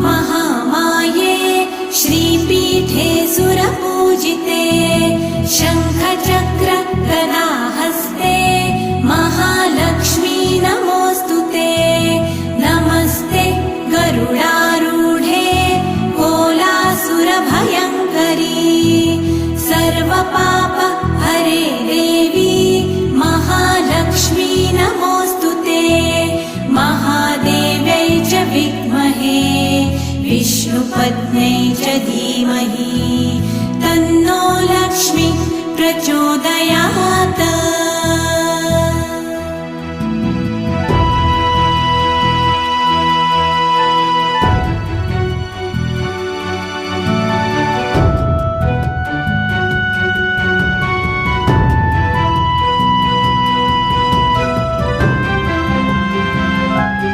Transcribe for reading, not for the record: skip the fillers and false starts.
महामाये श्रीपीठे सुरपूजिते शङ्खचक्र गदाहस्ते महालक्ष्मी नमोऽस्तुते नमस्ते गरुडारूढे कोलासुरभयङ्करी सर्वपाप हरे देवी महालक्ष्मी नमोऽस्तुते महादेव्यै च विद्महे विष्णुपत्न्यै च धीमहि तन्नो लक्ष्मी प्रचोदयात्।